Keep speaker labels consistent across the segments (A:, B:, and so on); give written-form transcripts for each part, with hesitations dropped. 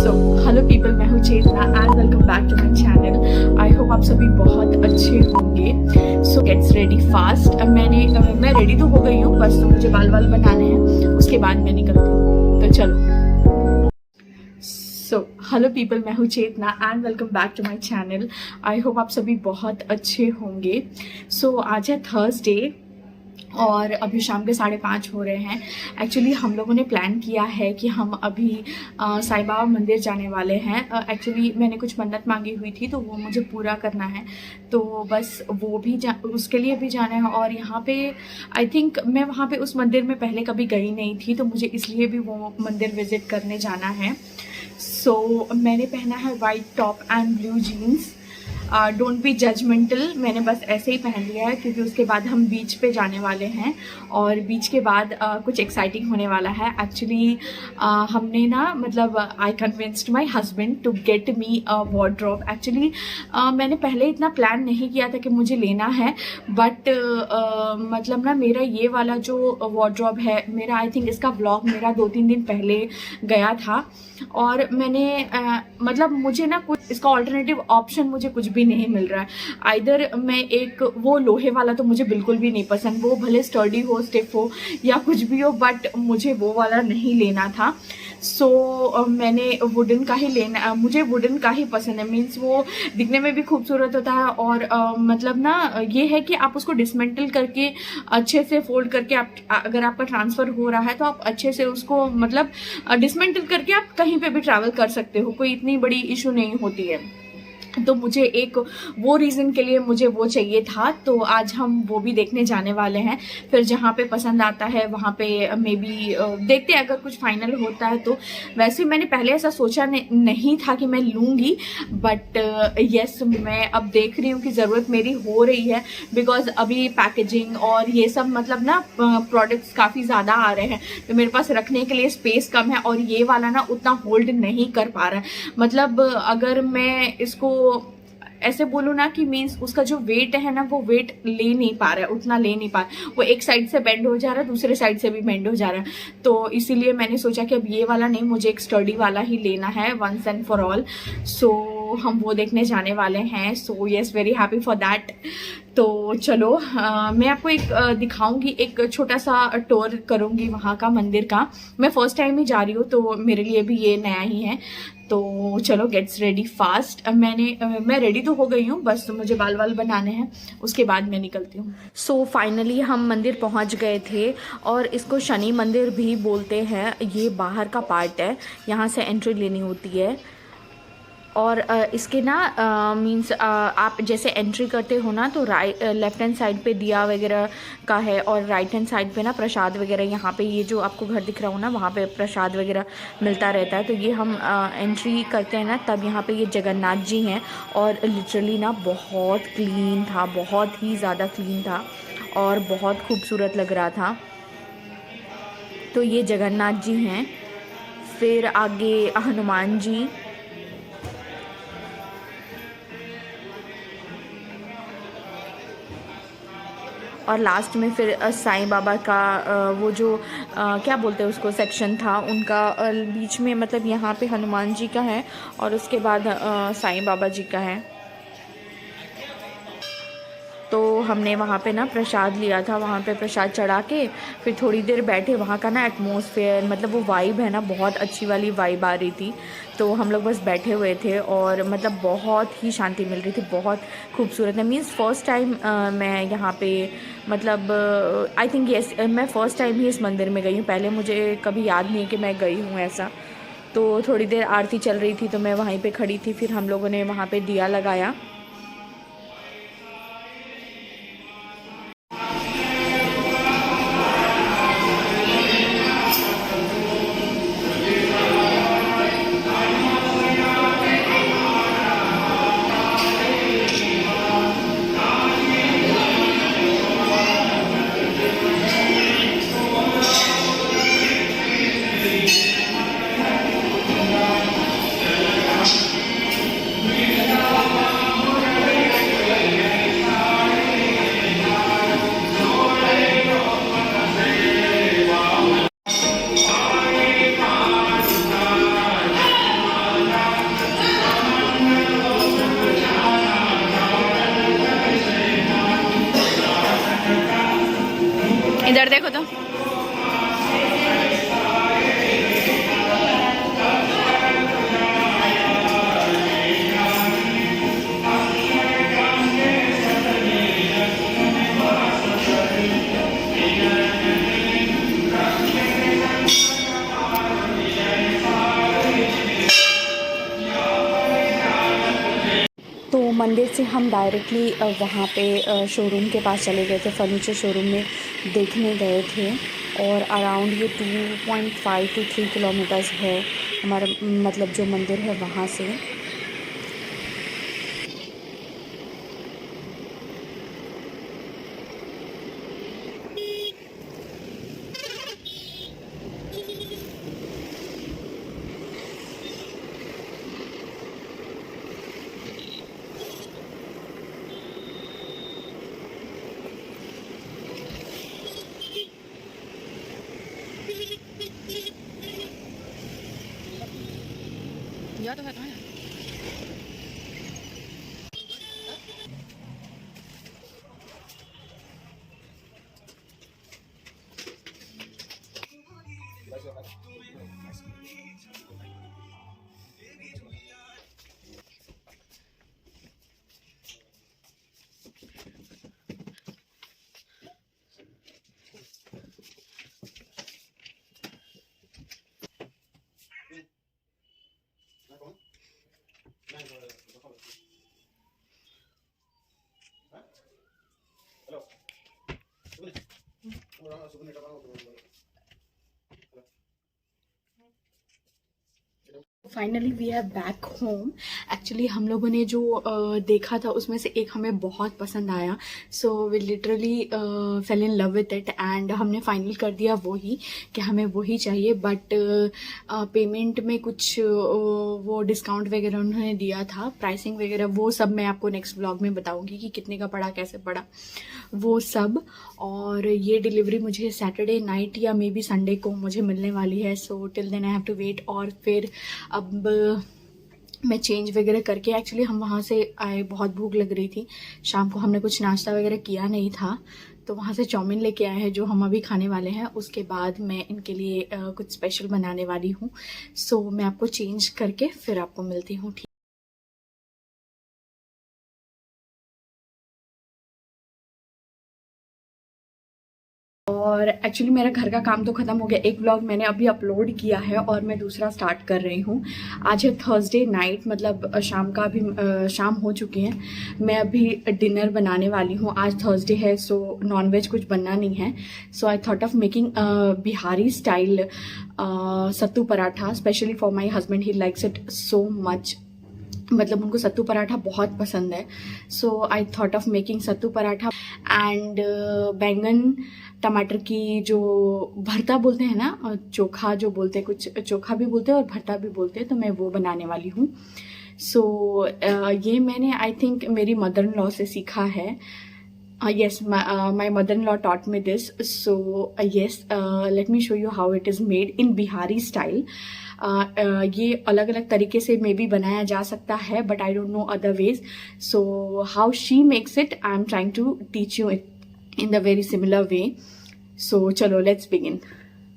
A: So hello people, मैं हूँ Chetna and welcome back to my channel. I hope आप सभी बहुत अच्छे होंगे। So gets ready fast. मैं रेडी तो हो गई हूँ, बस तो मुझे बाल बनाने हैं, उसके बाद मैं निकलती हूँ। तो चलो। सो हेलो पीपल, मैं हूँ Chetna and welcome back to my channel. I hope आप सभी बहुत अच्छे होंगे। सो आज है थर्सडे और अभी शाम के 5:30 हो रहे हैं। एक्चुअली हम लोगों ने प्लान किया है कि हम अभी साईं बाबा मंदिर जाने वाले हैं। एक्चुअली मैंने कुछ मन्नत मांगी हुई थी तो वो मुझे पूरा करना है, तो बस वो भी उसके लिए भी जाना है। और यहाँ पे आई थिंक मैं वहाँ पे उस मंदिर में पहले कभी गई नहीं थी, तो मुझे इसलिए भी वो मंदिर विजिट करने जाना है। सो मैंने पहना है white top and blue jeans. Don't be judgemental, मैंने बस ऐसे ही पहन लिया है क्योंकि उसके बाद हम बीच पे जाने वाले हैं और बीच के बाद कुछ एक्साइटिंग होने वाला है। एक्चुअली हमने ना मतलब I convinced my husband to get me a wardrobe. Actually मैंने पहले इतना प्लान नहीं किया था कि मुझे लेना है, बट मतलब ना मेरा ये वाला जो वार्डरोब है मेरा, आई थिंक इसका व्लॉग मेरा 2-3 दिन पहले गया था और मैंने मतलब मुझे ना कुछ इसका ऑल्टरनेटिव ऑप्शन मुझे कुछ भी नहीं मिल रहा है। आइदर मैं एक वो लोहे वाला तो मुझे बिल्कुल भी नहीं पसंद, वो भले स्टर्डी हो, स्टिफ हो या कुछ भी हो, बट मुझे वो वाला नहीं लेना था। सो मैंने वुडन का ही लेना, मुझे वुडन का ही पसंद है। मीन्स वो दिखने में भी खूबसूरत होता है और मतलब ना ये है कि आप उसको डिसमेंटल करके अच्छे से फोल्ड करके आप अगर आपका ट्रांसफ़र हो रहा है तो आप अच्छे से उसको मतलब डिसमेंटल करके आप कहीं पे भी ट्रैवल कर सकते हो, कोई इतनी बड़ी इशू नहीं होती है। तो मुझे एक वो रीज़न के लिए मुझे वो चाहिए था, तो आज हम वो भी देखने जाने वाले हैं। फिर जहाँ पे पसंद आता है वहाँ पे मे बी देखते हैं, अगर कुछ फाइनल होता है तो। वैसे मैंने पहले ऐसा सोचा नहीं था कि मैं लूँगी, बट यस मैं अब देख रही हूँ कि ज़रूरत मेरी हो रही है, बिकॉज अभी पैकेजिंग और ये सब मतलब ना प्रोडक्ट्स काफ़ी ज़्यादा आ रहे हैं, तो मेरे पास रखने के लिए स्पेस कम है और ये वाला ना उतना होल्ड नहीं कर पा रहा है। मतलब अगर मैं इसको ऐसे बोलूँ ना कि मीन्स उसका जो वेट है ना वो वेट ले नहीं पा रहा है, उतना ले नहीं पा रहा, वो एक साइड से बेंड हो जा रहा है, दूसरे साइड से भी बेंड हो जा रहा है। तो इसीलिए मैंने सोचा कि अब ये वाला नहीं, मुझे एक स्टडी वाला ही लेना है वंस एंड फॉर ऑल। सो हम वो देखने जाने वाले हैं। So yes, very happy for that. तो चलो मैं आपको एक दिखाऊंगी, एक छोटा सा टूर करूंगी वहाँ का, मंदिर का। मैं फर्स्ट टाइम ही जा रही हूँ तो मेरे लिए भी ये नया ही है। तो चलो गेट्स रेडी फास्ट। मैं रेडी तो हो गई हूँ, बस मुझे बाल बनाने हैं, उसके बाद मैं निकलती हूँ। सो फाइनली हम मंदिर पहुँच गए थे और इसको शनि मंदिर भी बोलते हैं। ये बाहर का पार्ट है, यहाँ से एंट्री लेनी होती है। और इसके ना मीन्स आप जैसे एंट्री करते हो ना तो लेफ्ट हैंड साइड पे दिया वगैरह का है और राइट हैंड साइड पे ना प्रसाद वगैरह, यहाँ पे ये जो आपको घर दिख रहा हो ना वहाँ पे प्रसाद वगैरह मिलता रहता है। तो ये हम एंट्री करते हैं ना तब यहाँ पे ये जगन्नाथ जी हैं और लिटरली ना बहुत क्लीन था, बहुत ही ज़्यादा क्लीन था और बहुत खूबसूरत लग रहा था। तो ये जगन्नाथ जी हैं, फिर आगे हनुमान जी, और लास्ट में फिर साईं बाबा का वो जो क्या बोलते हैं उसको सेक्शन था उनका बीच में, मतलब यहाँ पे हनुमान जी का है और उसके बाद साईं बाबा जी का है। तो हमने वहाँ पे ना प्रसाद लिया था, वहाँ पे प्रसाद चढ़ा के फिर थोड़ी देर बैठे। वहाँ का ना एटमॉस्फेयर, मतलब वो वाइब है ना, बहुत अच्छी वाली वाइब आ रही थी। तो हम लोग बस बैठे हुए थे और मतलब बहुत ही शांति मिल रही थी, बहुत खूबसूरत है। मीन्स फ़र्स्ट टाइम मैं यहाँ पे मतलब आई थिंक यस मैं फ़र्स्ट टाइम ही इस मंदिर में गई हूँ। पहले मुझे कभी याद नहीं है कि मैं गई हूँ ऐसा। तो थोड़ी देर आरती चल रही थी तो मैं वहीं पर खड़ी थी, फिर हम लोगों ने वहाँ पर दिया लगाया। मंदिर से हम डायरेक्टली वहाँ पे शोरूम के पास चले गए थे, फर्नीचर शोरूम में देखने गए थे। और अराउंड ये 2.5 to 3 किलोमीटर्स है हमारा मतलब जो मंदिर है वहाँ से।
B: यह तो है कहाँ है?
A: Finally we are back home. Actually हम लोगों ने जो देखा था उसमें से एक हमें बहुत पसंद आया, so we literally fell in love with it and हमने फाइनल कर दिया वो ही कि हमें वही चाहिए। बट पेमेंट में कुछ वो डिस्काउंट वगैरह उन्होंने दिया था, प्राइसिंग वगैरह वो सब मैं आपको नेक्स्ट व्लॉग में बताऊंगी कि कितने का पड़ा, कैसे पड़ा वो सब। और ये डिलीवरी मुझे सैटरडे नाइट या मे बी संडे को मुझे मिलने वाली है, so till then I have to wait. और फिर अब मैं चेंज वगैरह करके, एक्चुअली हम वहाँ से आए, बहुत भूख लग रही थी, शाम को हमने कुछ नाश्ता वगैरह किया नहीं था, तो वहाँ से चाउमीन लेके आए हैं जो हम अभी खाने वाले हैं। उसके बाद मैं इनके लिए कुछ स्पेशल बनाने वाली हूँ, सो मैं आपको चेंज करके फिर आपको मिलती हूँ। ठीक, और एक्चुअली मेरा घर का काम तो ख़त्म हो गया। एक व्लॉग मैंने अभी अपलोड किया है और मैं दूसरा स्टार्ट कर रही हूँ। आज है थर्सडे नाइट, मतलब शाम का अभी शाम हो चुकी है। मैं अभी डिनर बनाने वाली हूँ। आज थर्सडे है, सो नॉनवेज कुछ बनना नहीं है, so I thought of making Bihari style sattu paratha specially for my husband. He likes it so much, मतलब उनको सत्तू पराठा बहुत पसंद है, so I thought of making sattu paratha and बैंगन टमाटर की जो भरता बोलते हैं ना, चोखा जो बोलते हैं, कुछ चोखा भी बोलते हैं और भरता भी बोलते हैं, तो मैं वो बनाने वाली हूँ। सो ये मैंने आई थिंक मेरी मदर इन लॉ से सीखा है। Yes, my mother-in-law taught me this. So yes, let me show you how it is made in Bihari style. ये अलग अलग तरीके से मे बी बनाया जा सकता है, but I don't know other ways. So how she makes it, I am trying to teach you it in the very similar way. So चलो लेट्स बिगिन।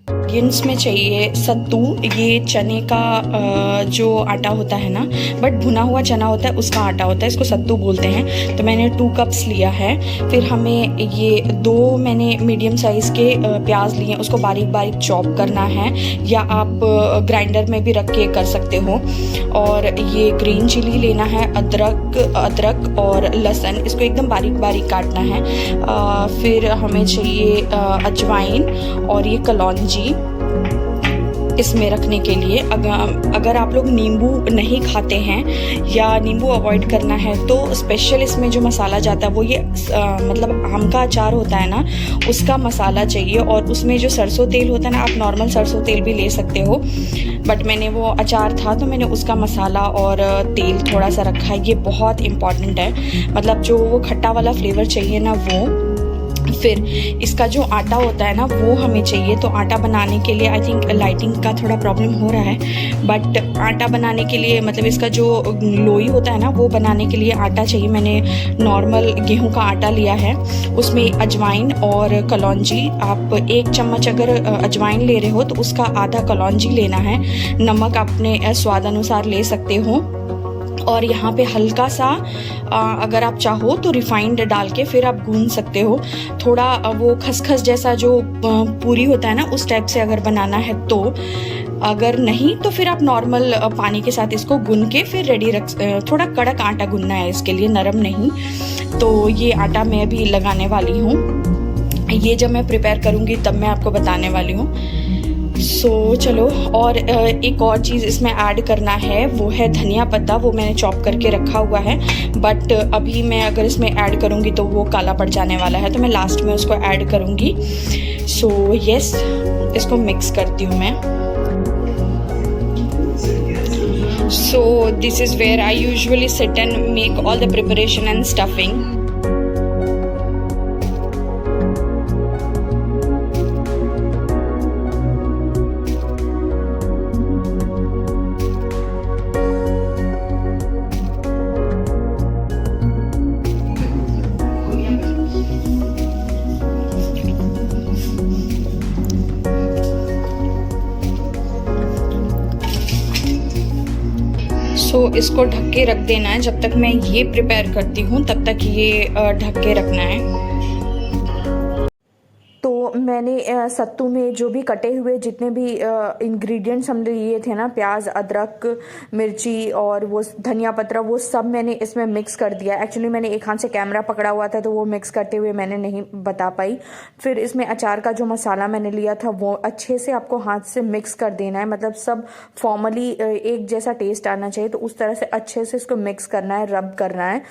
A: इंग्रेडिएंट्स में चाहिए सत्तू, ये चने का जो आटा होता है ना, बट भुना हुआ चना होता है उसका आटा होता है, इसको सत्तू बोलते हैं। तो मैंने 2 कप्स लिया है। फिर हमें ये 2 मैंने मीडियम साइज़ के प्याज लिए, उसको बारीक बारीक चॉप करना है, या आप ग्राइंडर में भी रख के कर सकते हो। और ये ग्रीन चिली लेना है, अदरक और लहसुन, इसको एकदम बारीक बारीक काटना है। फिर हमें चाहिए अजवाइन और ये कलौंजी इसमें रखने के लिए। अगर आप लोग नींबू नहीं खाते हैं या नींबू अवॉइड करना है, तो स्पेशल इसमें जो मसाला जाता है वो ये मतलब आम का अचार होता है ना, उसका मसाला चाहिए। और उसमें जो सरसों तेल होता है ना, आप नॉर्मल सरसों तेल भी ले सकते हो, बट मैंने वो अचार था तो मैंने उसका मसाला और तेल थोड़ा सा रखा है। ये बहुत इम्पॉर्टेंट है, मतलब जो वो खट्टा वाला फ्लेवर चाहिए ना वो। फिर इसका जो आटा होता है ना वो हमें चाहिए। तो आटा बनाने के लिए आई थिंक लाइटिंग का थोड़ा प्रॉब्लम हो रहा है, बट आटा बनाने के लिए मतलब इसका जो लोई होता है ना वो बनाने के लिए आटा चाहिए। मैंने नॉर्मल गेहूं का आटा लिया है, उसमें अजवाइन और कलौंजी, आप 1 चम्मच अगर अजवाइन ले रहे हो तो उसका आधा कलौंजी लेना है। नमक अपने स्वाद अनुसार ले सकते हो। और यहाँ पे हल्का सा अगर आप चाहो तो रिफाइंड डाल के फिर आप गूंद सकते हो। थोड़ा वो खसखस जैसा जो पूरी होता है ना उस टाइप से अगर बनाना है तो अगर नहीं तो फिर आप नॉर्मल पानी के साथ इसको गूंद के फिर रेडी रख। थोड़ा कड़क आटा गूंदना है इसके लिए, नरम नहीं। तो ये आटा मैं भी लगाने वाली हूँ। ये जब मैं प्रिपेयर करूँगी तब मैं आपको बताने वाली हूँ। सो चलो, और एक और चीज़ इसमें ऐड करना है, वो है धनिया पत्ता। वो मैंने चॉप करके रखा हुआ है, बट अभी मैं अगर इसमें ऐड करूँगी तो वो काला पड़ जाने वाला है, तो मैं लास्ट में उसको ऐड करूँगी। सो यस, इसको मिक्स करती हूँ मैं। So this is where I usually sit and make all the preparation and stuffing. So इसको ढक के रख देना है। जब तक मैं ये प्रिपेयर करती हूँ तब तक ये ढक के रखना है। तो मैंने सत्तू में जो भी कटे हुए जितने भी इंग्रेडिएंट्स हमने लिए थे ना, प्याज, अदरक, मिर्ची और वो धनिया पत्ता, वो सब मैंने इसमें मिक्स कर दिया। एक्चुअली मैंने एक हाथ से कैमरा पकड़ा हुआ था तो वो मिक्स करते हुए मैंने नहीं बता पाई। फिर इसमें अचार का जो मसाला मैंने लिया था वो अच्छे से आपको हाथ से मिक्स कर देना है, मतलब सब फॉर्मली एक जैसा टेस्ट आना चाहिए। तो उस तरह से अच्छे से इसको मिक्स करना है, रब करना है।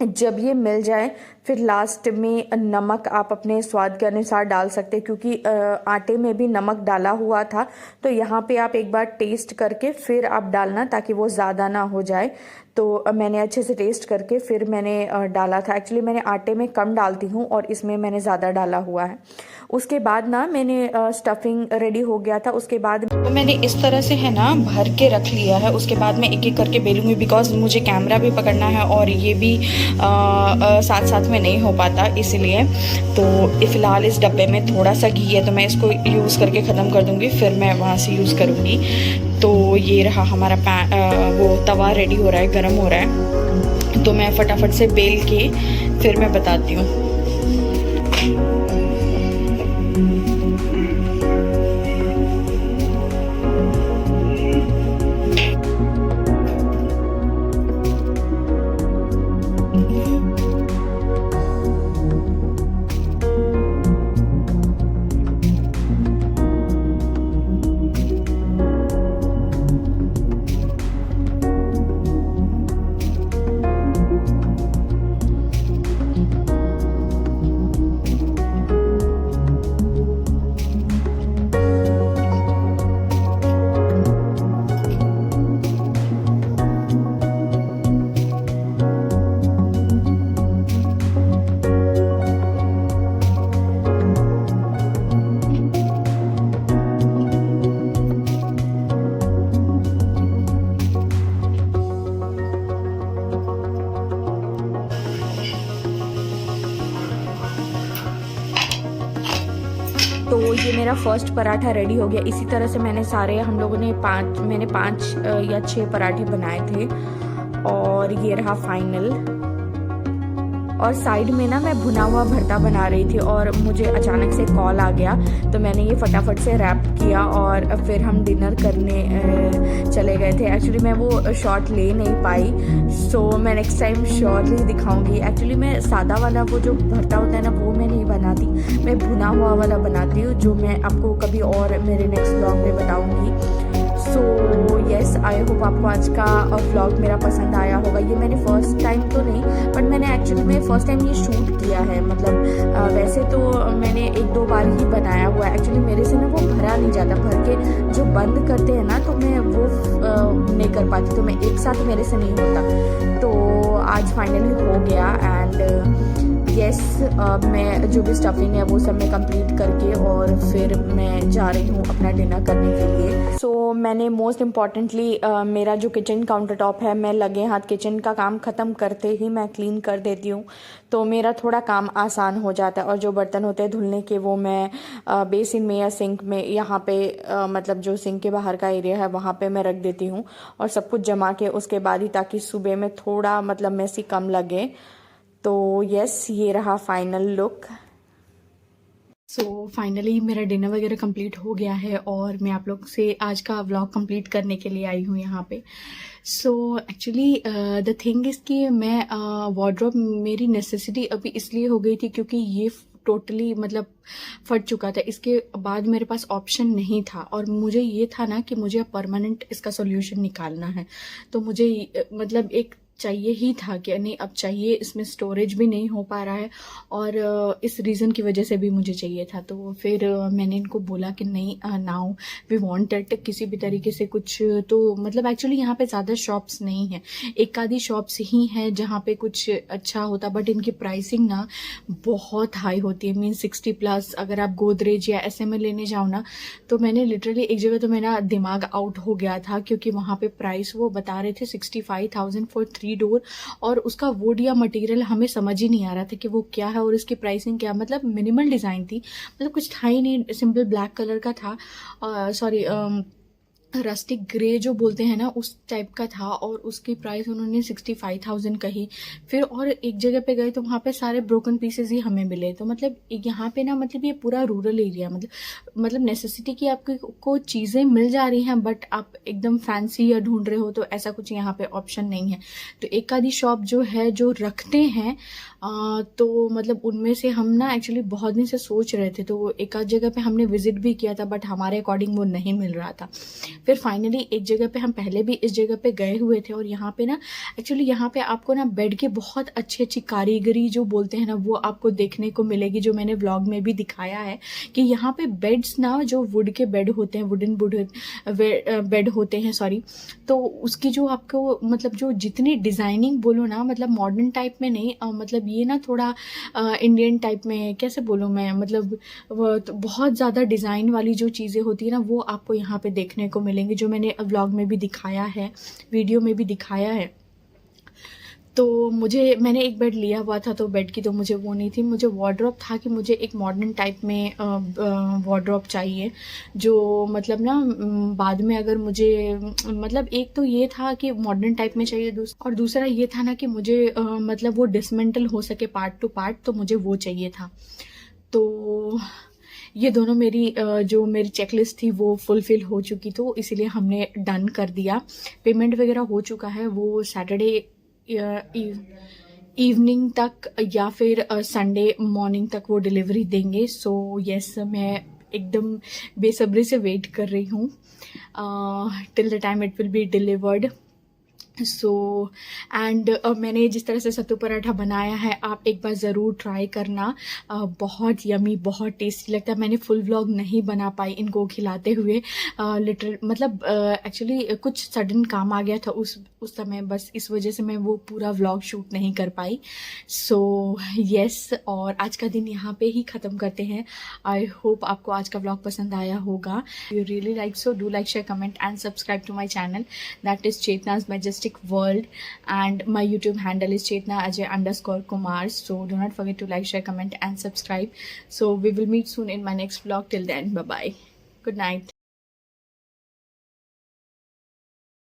A: जब ये मिल जाए फिर लास्ट में नमक आप अपने स्वाद के अनुसार डाल सकते हैं, क्योंकि आटे में भी नमक डाला हुआ था। तो यहाँ पे आप एक बार टेस्ट करके फिर आप डालना, ताकि वो ज़्यादा ना हो जाए। तो मैंने अच्छे से टेस्ट करके फिर मैंने डाला था। एक्चुअली मैंने आटे में कम डालती हूँ और इसमें मैंने ज़्यादा डाला हुआ है। उसके बाद ना मैंने स्टफिंग रेडी हो गया था। उसके बाद तो मैंने इस तरह से है ना भर के रख लिया है। उसके बाद मैं एक एक करके बेलूँगी, बिकॉज मुझे कैमरा भी पकड़ना है और ये भी साथ साथ में नहीं हो पाता, इसलिए। तो फ़िलहाल इस डब्बे में थोड़ा सा घी है, तो मैं इसको यूज़ करके ख़त्म कर दूँगी, फिर मैं वहाँ से यूज़ करूँगी। तो ये रहा हमारा वो तवा रेडी हो रहा है, गर्म हो रहा है। तो मैं फटाफट से बेल के फिर मैं बताती हूँ। तो ये मेरा फर्स्ट पराठा रेडी हो गया। इसी तरह से मैंने सारे, हम लोगों ने मैंने 5 या 6 पराठे बनाए थे, और ये रहा फाइनल। और साइड में ना मैं भुना हुआ भरता बना रही थी और मुझे अचानक से कॉल आ गया, तो मैंने ये फटाफट से रैप किया और फिर हम डिनर करने चले गए थे। एक्चुअली मैं वो शॉट ले नहीं पाई, सो मैं नेक्स्ट टाइम श्योरली दिखाऊंगी। एक्चुअली मैं सादा वाला वो जो भरता होता है ना, वो मैं नहीं बनाती, मैं भुना हुआ वाला बनाती हूँ, जो मैं आपको कभी और मेरे नेक्स्ट व्लॉग में बताऊँगी। सो येस, आई होप आपको आज का व्लॉग मेरा पसंद आया होगा। ये मैंने फर्स्ट टाइम तो नहीं, बट मैंने एक्चुअली में फर्स्ट टाइम ये शूट किया है। मतलब वैसे तो मैंने 1-2 बार ही बनाया हुआ है। एक्चुअली मेरे से ना वो भरा नहीं जाता, भर के जो बंद करते हैं ना, तो मैं वो नहीं कर पाती, तो मैं एक साथ मेरे से नहीं होता। तो आज फाइनली हो गया। एंड येस, मैं जो भी स्टफिंग है वो सब मैं कंप्लीट करके और फिर मैं जा रही हूँ अपना डिनर करने के लिए। सो मैंने मोस्ट इम्पॉर्टेंटली मेरा जो किचन काउंटर टॉप है, मैं लगे हाथ किचन का काम ख़त्म करते ही मैं क्लीन कर देती हूँ, तो मेरा थोड़ा काम आसान हो जाता है। और जो बर्तन होते हैं धुलने के, वो मैं बेसिन में या सिंक में, यहाँ पे मतलब जो सिंक के बाहर का एरिया है वहाँ पे मैं रख देती हूँ, और सब कुछ जमा के उसके बाद ही, ताकि सुबह में थोड़ा मतलब मैसी कम लगे। तो यस, ये रहा फाइनल लुक। सो फाइनली मेरा डिनर वगैरह कंप्लीट हो गया है और मैं आप लोग से आज का व्लॉग कंप्लीट करने के लिए आई हूँ यहाँ पे। So actually the thing is कि मैं वार्डरोब मेरी नेसेसिटी अभी इसलिए हो गई थी क्योंकि ये टोटली मतलब फट चुका था। इसके बाद मेरे पास ऑप्शन नहीं था और मुझे ये था ना कि मुझे अब परमानेंट इसका सॉल्यूशन निकालना है। तो मुझे मतलब एक चाहिए ही था कि नहीं अब चाहिए, इसमें स्टोरेज भी नहीं हो पा रहा है और इस रीज़न की वजह से भी मुझे चाहिए था। तो फिर मैंने इनको बोला कि नहीं नाउ वी वांट इट किसी भी तरीके से कुछ। तो मतलब एक्चुअली यहाँ पे ज़्यादा शॉप्स नहीं है, एक आधी शॉप्स ही हैं जहाँ पे कुछ अच्छा होता, बट इनकी प्राइसिंग ना बहुत हाई होती है। मीन 60+। अगर आप गोदरेज या ऐसे में लेने जाओ ना तो मैंने लिटरली एक जगह तो मेरा दिमाग आउट हो गया था क्योंकि वहाँ पे प्राइस वो बता रहे थे 65,000 फॉर 3 डोर और उसका वुड या मटेरियल हमें समझ ही नहीं आ रहा था कि वो क्या है और इसकी प्राइसिंग क्या। मतलब मिनिमल डिज़ाइन थी, मतलब कुछ था ही नहीं, सिंपल ब्लैक कलर का था, सॉरी रस्टिक ग्रे जो बोलते हैं ना उस टाइप का था और उसकी प्राइस उन्होंने 65,000 कही। फिर और एक जगह पे गए तो वहाँ पे सारे ब्रोकन पीसेस ही हमें मिले। तो मतलब यहाँ पे ना मतलब ये पूरा रूरल एरिया, मतलब नेसेसिटी की आपको चीज़ें मिल जा रही हैं बट आप एकदम फैंसी या ढूंढ रहे हो तो ऐसा कुछ यहाँ पे ऑप्शन नहीं है। तो एक आधी शॉप जो है जो रखते हैं तो मतलब उनमें से हम ना एक्चुअली बहुत दिन से सोच रहे थे, तो एक आध जगह पे हमने विजिट भी किया था बट हमारे अकॉर्डिंग वो नहीं मिल रहा था। फिर फाइनली एक जगह पे हम पहले भी इस जगह पे गए हुए थे और यहाँ पे ना एक्चुअली यहाँ पे आपको ना बेड की बहुत अच्छी अच्छी कारीगरी जो बोलते हैं ना वो आपको देखने को मिलेगी, जो मैंने व्लॉग में भी दिखाया है कि यहाँ पे बेड्स ना जो वुड के बेड होते हैं, वुडन बेड होते हैं सॉरी, तो उसकी जो आपको मतलब जो जितनी डिज़ाइनिंग बोलो ना, मतलब मॉडर्न टाइप में नहीं, मतलब ये ना थोड़ा इंडियन टाइप में कैसे बोलूँ मैं, मतलब वो तो बहुत ज़्यादा डिज़ाइन वाली जो चीज़ें होती है ना वो आपको यहाँ पे देखने को मिलेंगी, जो मैंने व्लॉग में भी दिखाया है, वीडियो में भी दिखाया है। तो मैंने एक बेड लिया हुआ था तो बेड की तो मुझे वो नहीं थी, मुझे वार्डरोब था कि मुझे एक मॉडर्न टाइप में वार्डरोब चाहिए जो मतलब ना बाद में अगर मुझे मतलब एक तो ये था कि मॉडर्न टाइप में चाहिए और दूसरा ये था ना कि मुझे मतलब वो डिसमेंटल हो सके पार्ट टू पार्ट, तो मुझे वो चाहिए था। तो ये दोनों जो मेरी चेकलिस्ट थी वो फुलफिल हो चुकी, तो इसीलिए हमने डन कर दिया। पेमेंट वगैरह हो चुका है, वो सैटरडे इवनिंग तक या फिर संडे मॉर्निंग तक वो डिलीवरी देंगे। सो यस, मैं एकदम बेसब्री से वेट कर रही हूँ till the time it will be delivered. So and मैंने जिस तरह से सत्तू पराठा बनाया है आप एक बार ज़रूर ट्राई करना, बहुत यमी, बहुत टेस्टी लगता है। मैंने फुल व्लॉग नहीं बना पाई इनको खिलाते हुए, लिटरल मतलब एक्चुअली कुछ सडन काम आ गया था उस समय, बस इस वजह से मैं वो पूरा व्लॉग शूट नहीं कर पाई। सो यस, और आज का दिन यहाँ पे ही ख़त्म करते हैं। आई होप आपको आज का व्लॉग पसंद आया होगा। You really like, so do like, share, comment and subscribe to my channel, that is Chetna's Majestic World, and my YouTube handle is Chetna_Kumar. So do not forget to like, share, comment and subscribe. So we will meet soon in my next vlog. Till then, bye bye, good night.